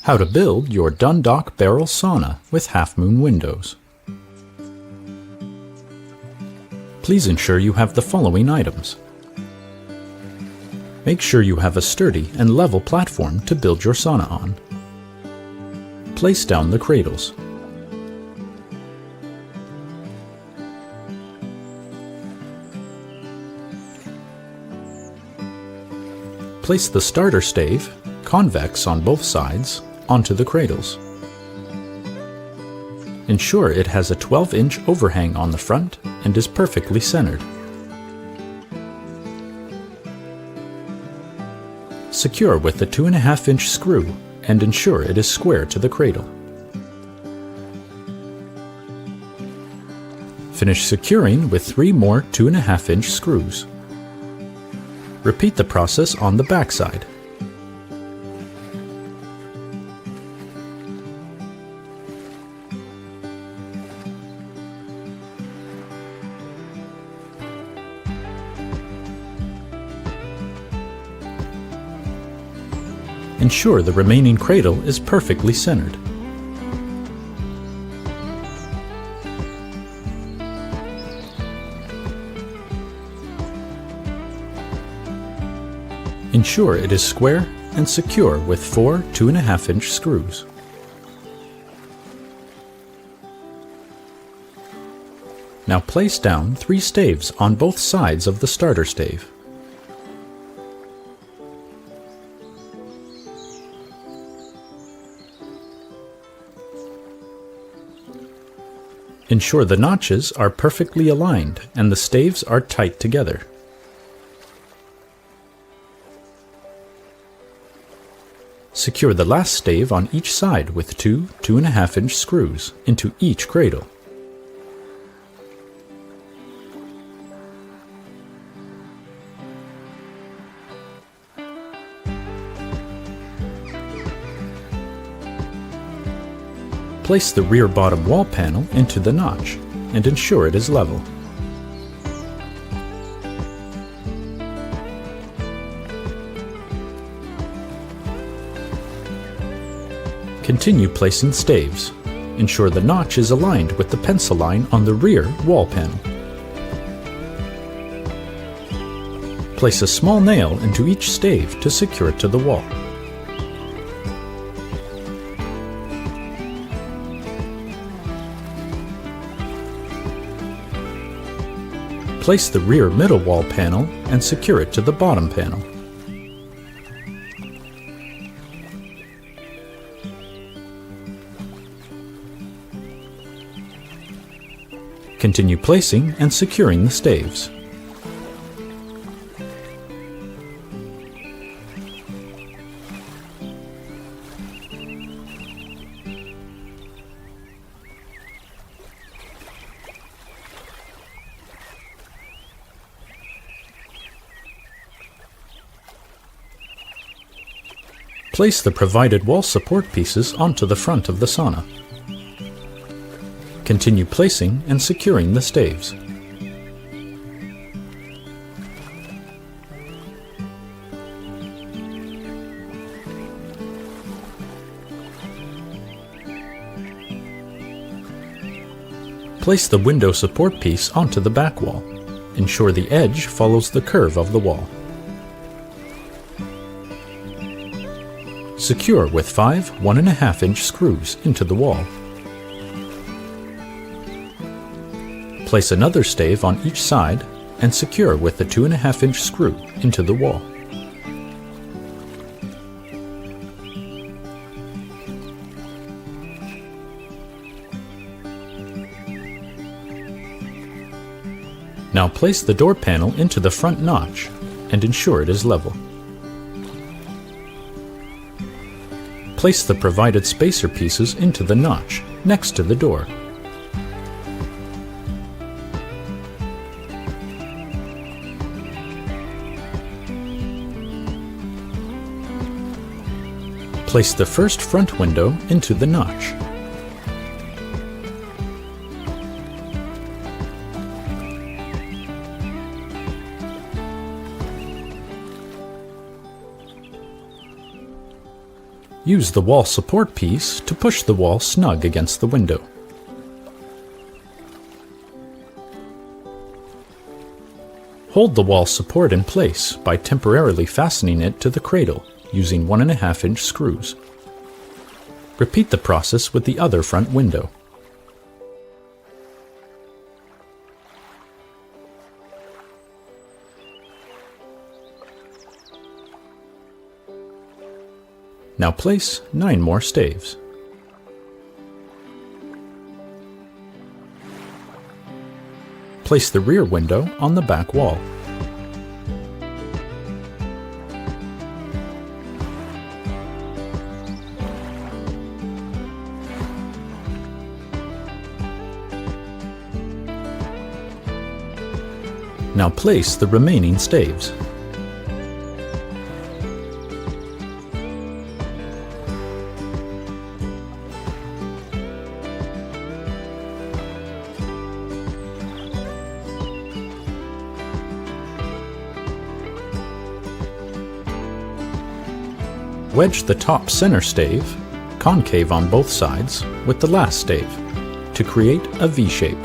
How to build your Dundalk Barrel Sauna with Halfmoon Windows. Please ensure you have the following items. Make sure you have a sturdy and level platform to build your sauna on. Place down the cradles. Place the starter stave, convex on both sides, onto the cradles. Ensure it has a 12-inch overhang on the front and is perfectly centered. Secure with a 2.5-inch screw and ensure it is square to the cradle. Finish securing with 3 more 2.5-inch screws. Repeat the process on the back side. Ensure the remaining cradle is perfectly centered. Ensure it is square and secure with 4 2.5-inch screws. Now place down 3 staves on both sides of the starter stave. Ensure the notches are perfectly aligned and the staves are tight together. Secure the last stave on each side with 2 2.5-inch screws into each cradle. Place the rear bottom wall panel into the notch and ensure it is level. Continue placing staves. Ensure the notch is aligned with the pencil line on the rear wall panel. Place a small nail into each stave to secure it to the wall. Place the rear middle wall panel and secure it to the bottom panel. Continue placing and securing the staves. Place the provided wall support pieces onto the front of the sauna. Continue placing and securing the staves. Place the window support piece onto the back wall. Ensure the edge follows the curve of the wall. Secure with 5 1.5-inch screws into the wall. Place another stave on each side and secure with a 2.5-inch screw into the wall. Now place the door panel into the front notch and ensure it is level. Place the provided spacer pieces into the notch next to the door. Place the first front window into the notch. Use the wall support piece to push the wall snug against the window. Hold the wall support in place by temporarily fastening it to the cradle using 1.5-inch screws. Repeat the process with the other front window. Now place 9 more staves. Place the rear window on the back wall. Now place the remaining staves. Wedge the top center stave, concave on both sides, with the last stave, to create a V shape.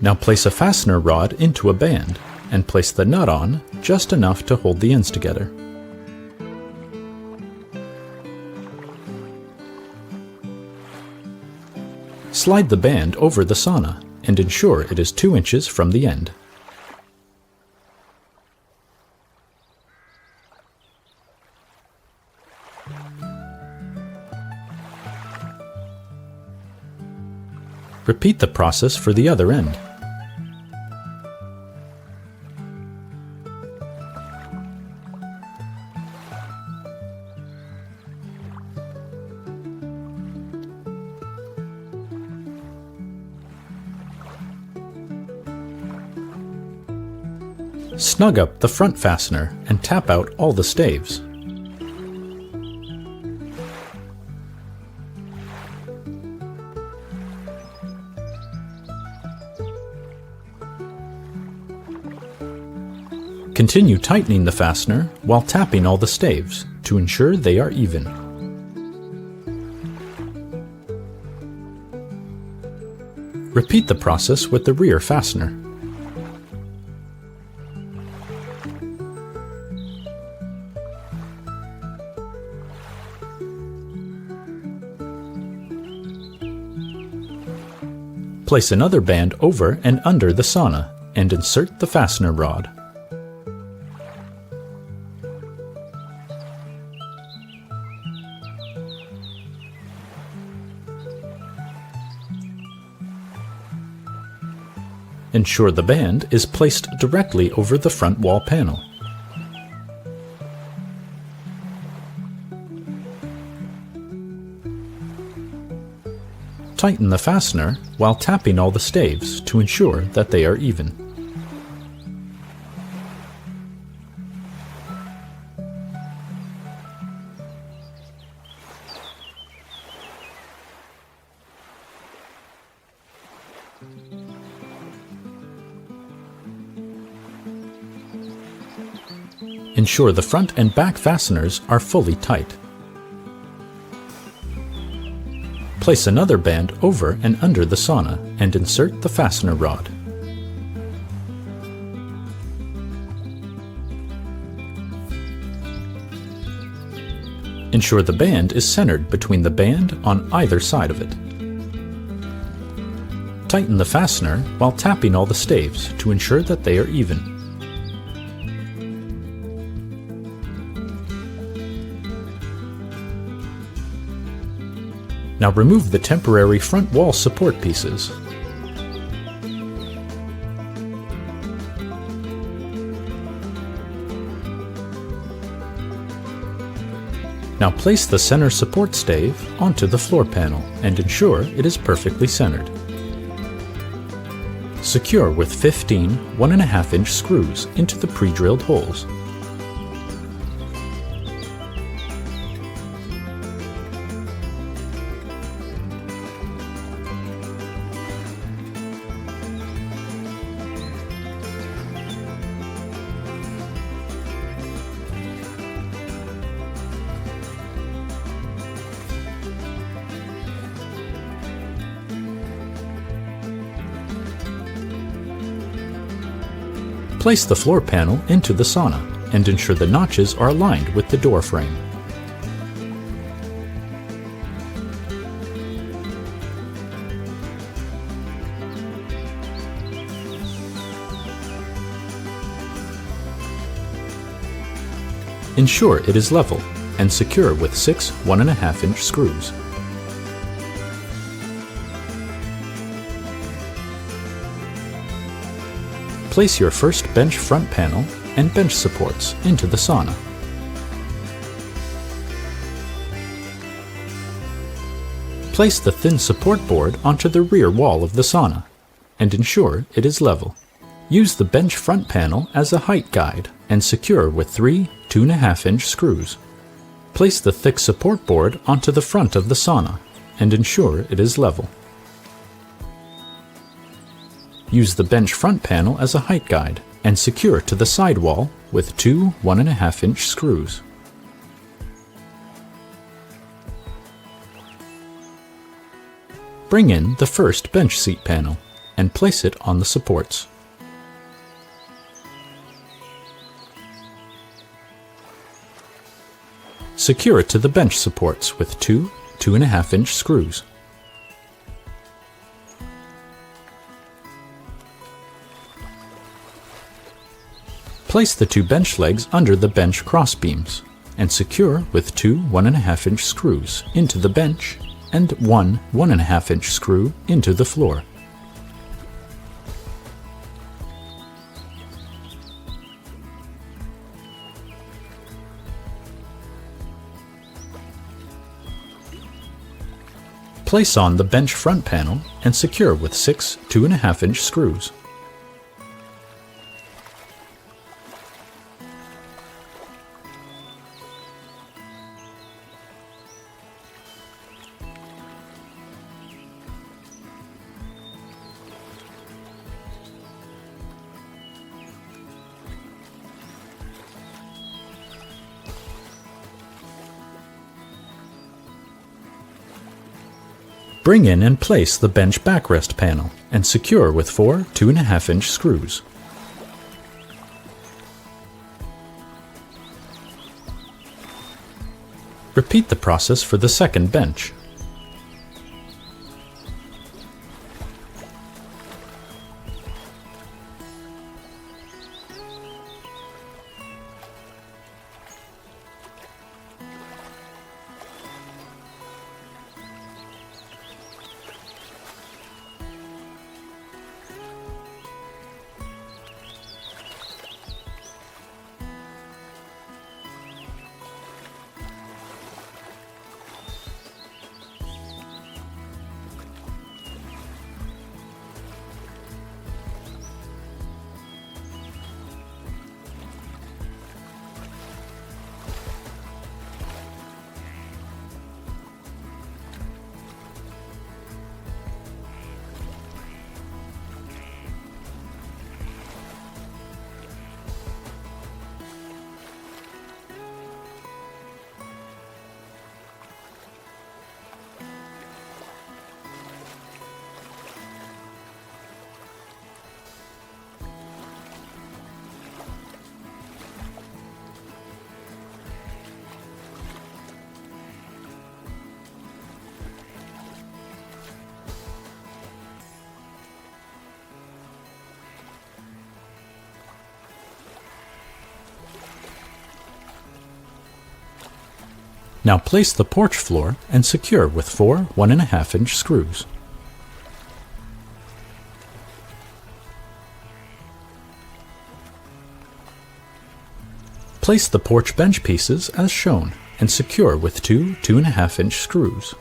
Now place a fastener rod into a band, and place the nut on just enough to hold the ends together. Slide the band over the sauna, and ensure it is 2 inches from the end. Repeat the process for the other end. Snug up the front fastener and tap out all the staves. Continue tightening the fastener while tapping all the staves to ensure they are even. Repeat the process with the rear fastener. Place another band over and under the sauna and insert the fastener rod. Ensure the band is placed directly over the front wall panel. Tighten the fastener while tapping all the staves to ensure that they are even. Ensure the front and back fasteners are fully tight. Place another band over and under the sauna and insert the fastener rod. Ensure the band is centered between the band on either side of it. Tighten the fastener while tapping all the staves to ensure that they are even. Now remove the temporary front wall support pieces. Now place the center support stave onto the floor panel and ensure it is perfectly centered. Secure with 15 1.5-inch screws into the pre-drilled holes. Place the floor panel into the sauna and ensure the notches are aligned with the door frame. Ensure it is level and secure with 6 1.5-inch screws. Place your first bench front panel and bench supports into the sauna. Place the thin support board onto the rear wall of the sauna and ensure it is level. Use the bench front panel as a height guide and secure with 3 2.5-inch screws. Place the thick support board onto the front of the sauna and ensure it is level. Use the bench front panel as a height guide and secure to the side wall with 2 1.5-inch screws. Bring in the first bench seat panel and place it on the supports. Secure it to the bench supports with 2 2.5-inch screws. Place the 2 bench legs under the bench crossbeams and secure with 2 1.5-inch screws into the bench and 1 1.5-inch screw into the floor. Place on the bench front panel and secure with 6 2.5-inch screws. Bring in and place the bench backrest panel and secure with 4 2.5-inch screws. Repeat the process for the second bench. Now place the porch floor and secure with 4 1.5-inch screws. Place the porch bench pieces as shown and secure with 2 2.5-inch screws.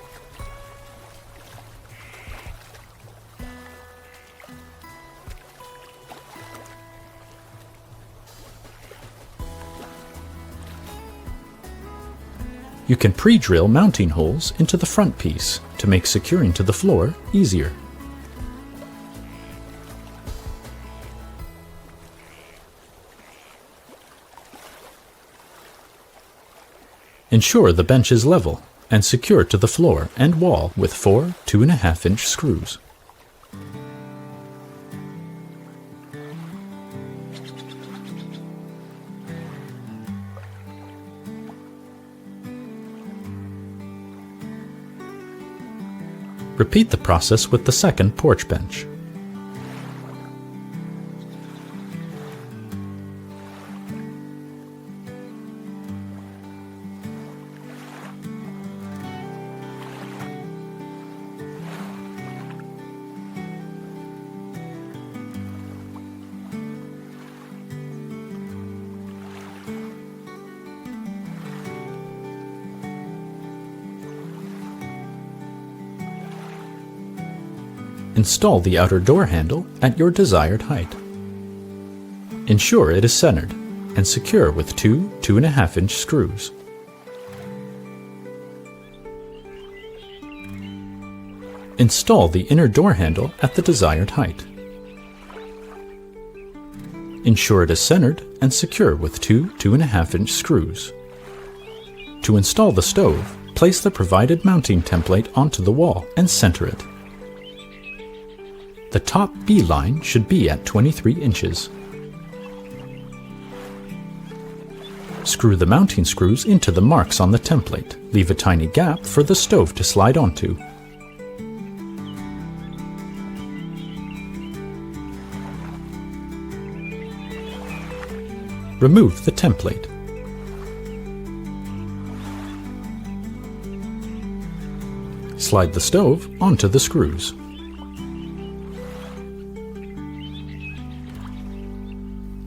You can pre-drill mounting holes into the front piece to make securing to the floor easier. Ensure the bench is level and secure to the floor and wall with 4 2.5-inch screws. Repeat the process with the second porch bench. Install the outer door handle at your desired height. Ensure it is centered and secure with two 2.5-inch screws. Install the inner door handle at the desired height. Ensure it is centered and secure with two 2.5-inch screws. To install the stove, place the provided mounting template onto the wall and center it. The top B line should be at 23 inches. Screw the mounting screws into the marks on the template. Leave a tiny gap for the stove to slide onto. Remove the template. Slide the stove onto the screws.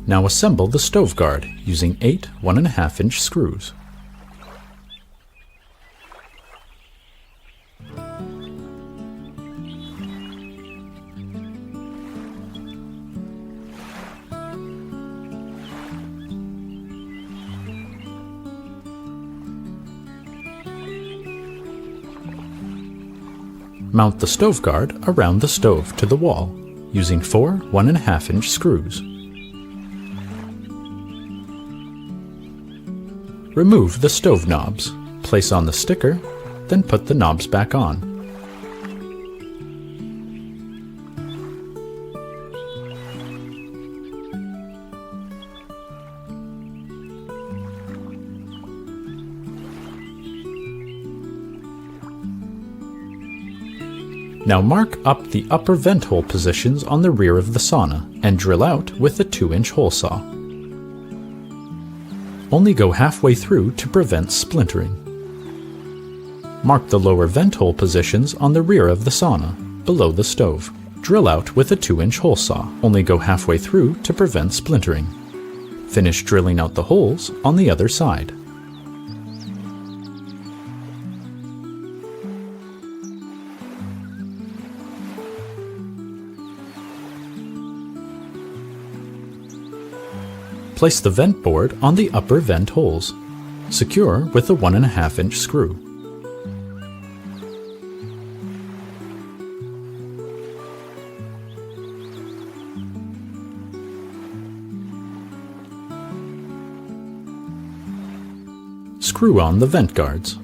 Now assemble the stove guard using 8 1.5-inch screws. Mount the stove guard around the stove to the wall using 4 1.5-inch screws. Remove the stove knobs, place on the sticker, then put the knobs back on. Now mark up the upper vent hole positions on the rear of the sauna and drill out with a 2-inch hole saw. Only go halfway through to prevent splintering. Mark the lower vent hole positions on the rear of the sauna, below the stove. Drill out with a 2-inch hole saw. Only go halfway through to prevent splintering. Finish drilling out the holes on the other side. Place the vent board on the upper vent holes. Secure with a 1.5-inch screw. Screw on the vent guards.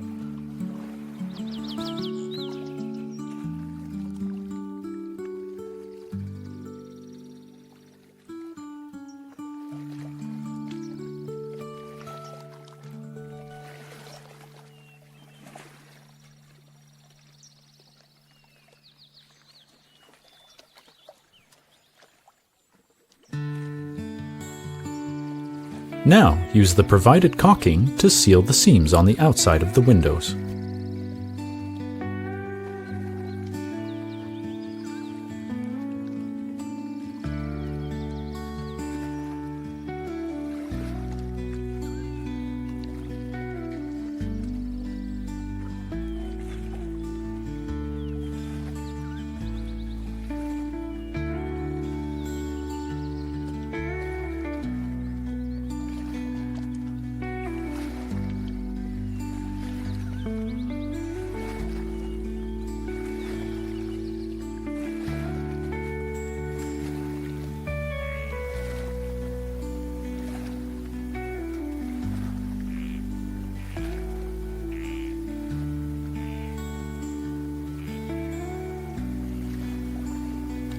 Now, use the provided caulking to seal the seams on the outside of the windows.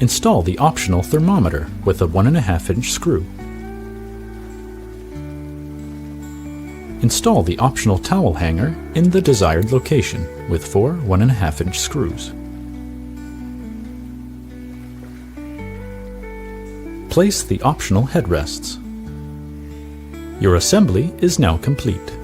Install the optional thermometer with a 1.5-inch screw. Install the optional towel hanger in the desired location with 4 1.5-inch screws. place the optional headrests. Your assembly is now complete.